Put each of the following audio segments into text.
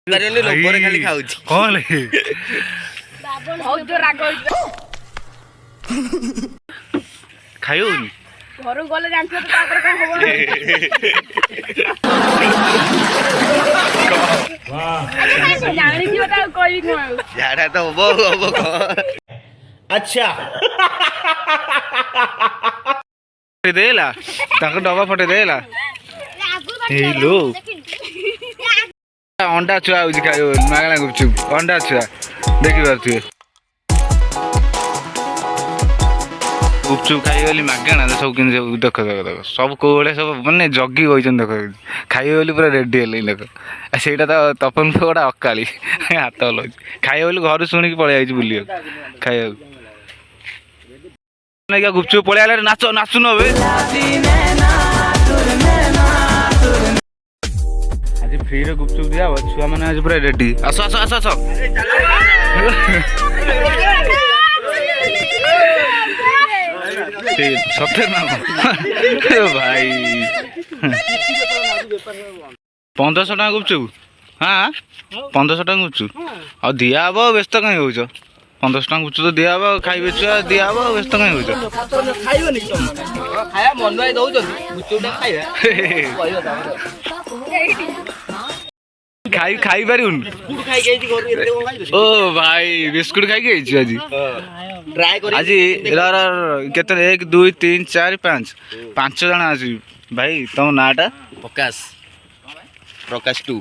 खाली खाऊची कौन खाइयो घर गले जानछ त तापर का होबो वाह जानि दियो त कोइ न झाडा त होबो अच्छा देला ताको डबा फटे देला हेलो अंडा छुआ होजी खाइयो मागला गुपचुप अंडा छुआ देखि पारथि गुपचुप खाइयो मागणा सब कि देख देख सब कोले सब माने जगी होइछन देख खाइयो पूरा रेडी हेले देख सेटा त तपन को गोटा अकाली हाथ हलो खाइयो घर शुणी पळै आइछ बुलियो खाइयो क्या गुपचुप पळै आले नाचो नाचु न बे आज फ्री रे गुपचुप दिया छुआ माने आज पूरा रेडी आसो आसो आसो आसो सत्य ना भाई 1500 टका गुपचुप हाँ 1500 टका गुपचुप आ दिया हम व्यस्त कहीं हो 1500 टका गुपचुप तो दिया हम खाइबे छुआ दिया हम व्यस्त कहीं हो खाई खाई पारिउन ओ भाई बिस्कुट खाई गई आज ट्राई कर आज केते 1 2 3 4 5 5 जण आज भाई तुम नाटा प्रकाश प्रकाश 2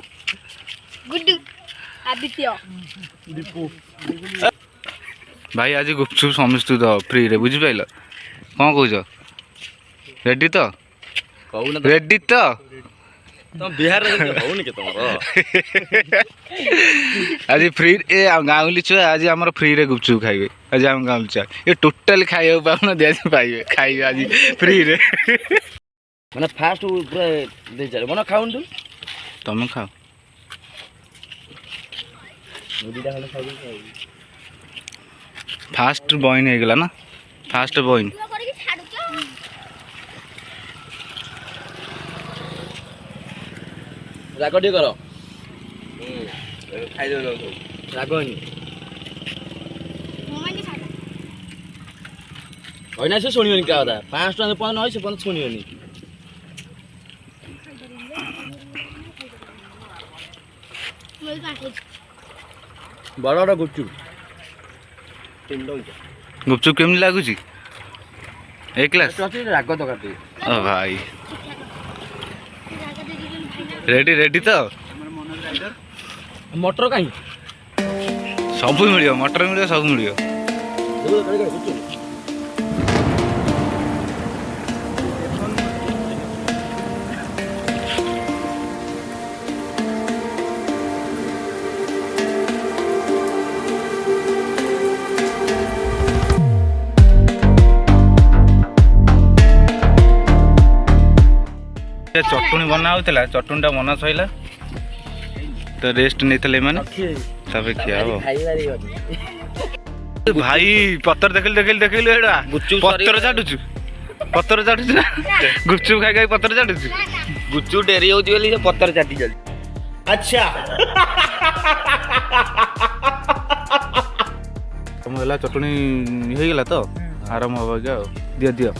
गुड्डू आदित्य दीपू भाई आज गुपचुप समस्त दो फ्री रे बुझि पाइल कौन कहूछ रेडी तो रेडी तो तुम बिहार रे होउनी के तुमरो आज फ्री ए गाउली छुआ आज हमर फ्री रे गुपचुप खाइबे आज हम गाउली छुआ ये टोटल खाइयो पाउन दे पाइबे खाइबे आज फ्री रे माने फास्ट पूरा दे चले मने खाउन तू तुम खाओ मुदीटा खाली खाइबे फास्ट बॉइन हो गला ना फास्ट बॉइन रागडी करो खाइ दो रागनी होइन से सुनियोनी क्या होता 5 टका पन होइसे पन सुनियोनी बड़ा बड़ा गुपचुप गुपचुप केमनी लागुची एक क्लास राग तो काटी ओ भाई रेडी रेडी तो मटर कहीं सब मिलियो मटर मिलियो सब मिलियो चटुनी बना होता चटुनी बना सैला तो रेस्ट नहीं थे माने खिया हो भाई पत्थर देखिल देखिल देखिल एडा पत्थर चाटुछु गुपचुप खाई खाई पत्थर चाटुछु गुपचुप डेरी होती बोली पत्थर चाटी जल्दी अच्छा तुम गला चटुनी हो गला तो आराम हो गया दियो दियो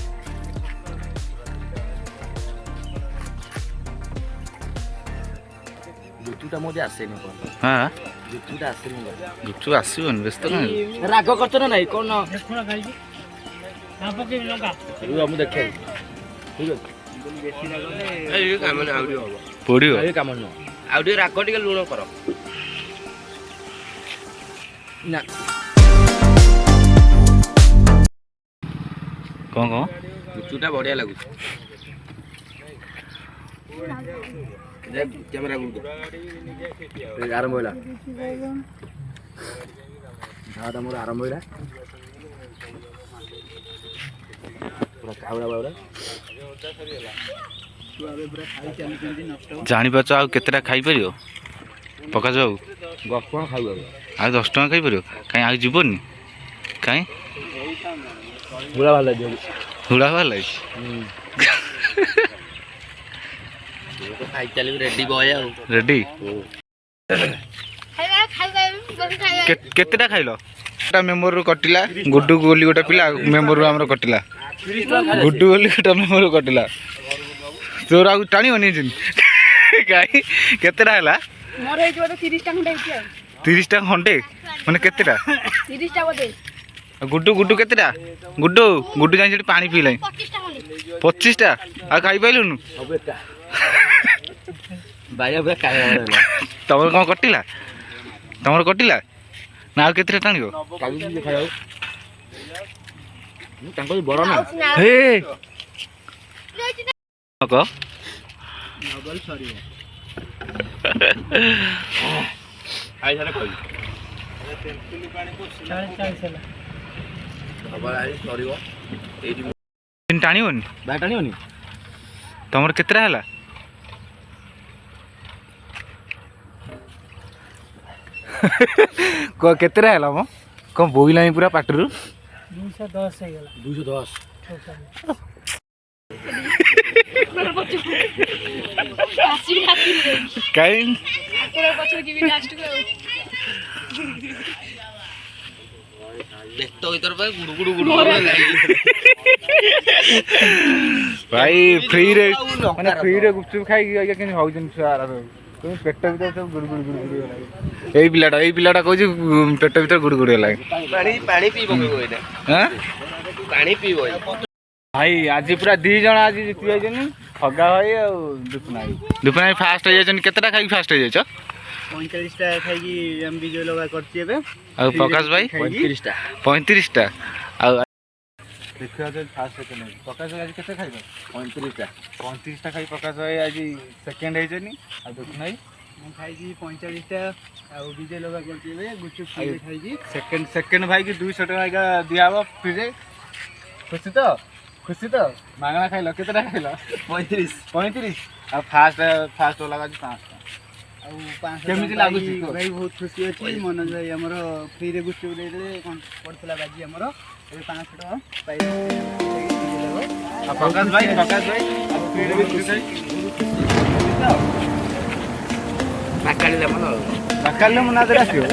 गुपचुपटा मोदे आसेनी कोन हां गुपचुपटा आसेनी गुपचुप आसीबन व्यस्त नहीं राग करछ ना नहीं कोन देखुना खाई छी ना पके लंका हम देखे ठीक है ए काम ना आउडी हो पड़ियो ए काम न आउडी राग टिके लूण करो ना कौन कौन गुपचुपटा बढ़िया लागु कैमरा आरंभ होला दादा मोर आरंभ होला पूरा कावड़ा बावड़ा जानी पाच आ केतेटा खाई परियो पका जाऊ 10 टका खाऊ आ 10 टका खाई परियो काई आ जीवनी काई बुला वाला दे हुड़ा वाला खाई चली रेडी बॉय रेडी କେତେଟା ଖାଇଲ? ମେମ୍ବରରୁ କଟିଲା ଗୁଡୁ ବୋଲି ଗୋଟେ ପିଲା ମେମ୍ବରରୁ ଆମର କଟିଲା ଗୁଡୁ ବୋଲି ଗୋଟେ ମେମ୍ବରରୁ କଟିଲା ତୋର ଆଉ ଟାଣିବନି କାହିଁ କେତେଟା ହେଲା? ମୋର ହେଇଛି ବୋଧେ 30ଟା ଖଣ୍ଡେ ହେଇଛି ଆଉ 30ଟା ଖଣ୍ଡେ ମାନେ କେତେଟା? 30ଟା ବୋଧେ। ଗୁଡୁ କେତେଟା? ଗୁଡୁ ଯାଇ ସେଠି ପାଣି ପିଇଲାଣି 25ଟା ଆଉ ଖାଇପାରିଲୁନୁ? ତମର କ'ଣ କଟିଲା? ତମର କଟିଲା ନା ଆଉ କେତେଟା ଟାଣିବ? ଟାଣିବନି? ତମର କେତେଟା ହେଲା? କେତେଟା ହେଲା ମ? କ'ଣ ବୋଇଲାଣି ପୁରା ପାଟିରୁ? 210 ହେଇଗଲା। 210 କାଇଁ ଭାଇ ଫ୍ରିରେ ଗୁପଚୁପ ଖାଇକି କେମିତି ହଉଛନ୍ତି ଛୁଆ ପେଟ ଭିତରେ ସବୁ ଗୁଡୁ ଗୁଡୁ ହେଇଗଲା। ଏଇ ପିଲାଟା କହୁଛି ପେଟ ଭିତରେ ଗୁଡୁ ଗୁଡୁ ହେଲା। ଭାଇ ଆଜି ପୁରା 2 ଜଣ ଆଜି ଜିତି ଯାଇଛନ୍ତି, ଖଗା ଭାଇ ଆଉ ଦୁପୁନା ଭାଇ ଫାଷ୍ଟ ହେଇଯାଇଛନ୍ତି। କେତେଟା ଖାଇକି ଫାଷ୍ଟ ହେଇଯାଇଛ? 45ଟା ଖାଇକି ବିଜୟ ଲଗା କରିଛି ଏବେ। ଆଉ ପ୍ରକାଶ ଭାଇ 35ଟା। ଆଉ ଦେଖିବା ଫାଷ୍ଟ ସେକେଣ୍ଡ ହେଇଛି। ପ୍ରକାଶ ଭାଇ ଆଜି କେତେ ଖାଇବ? 35ଟା ଖାଇ ପ୍ରକାଶ ଭାଇ ଆଜି ସେକେଣ୍ଡ ହେଇଛନ୍ତି। ଆଉ ଦୁପୁନା ଭାଇ ମୁଁ ଖାଇଛି 45ଟା ଆଉ ବିଜୟ ଲଗା କରିଛି ଏବେ ଗୁପଚୁପ ଖାଇଛି। ସେକେଣ୍ଡ ଭାଇକି 200 ଟଙ୍କା ଦିଆହବ ଫ୍ରିରେ। ଖୁସି ତ ମାଗଣା ଖାଇଲ? କେତେଟା ଖାଇଲ? 35। ଆଉ ଫାଷ୍ଟ ଲଗା 500। ଆଉ 500 କେମିତି ଲାଗୁଛି? ଭାଇ ବହୁତ ଖୁସି ଅଛି। ମନୋଜ ଭାଇ ଆମର ଫ୍ରିରେ ଗୁପଚୁପ ଦେଇଦେଲେ ପଡ଼ିଥିଲା ବାଜି ଆମର ଏବେ 500 ଟଙ୍କା ପାଇଲେ। ପ୍ରକାଶ ଭାଇ ବାକାଲି ଲେମନ ଆସିବ।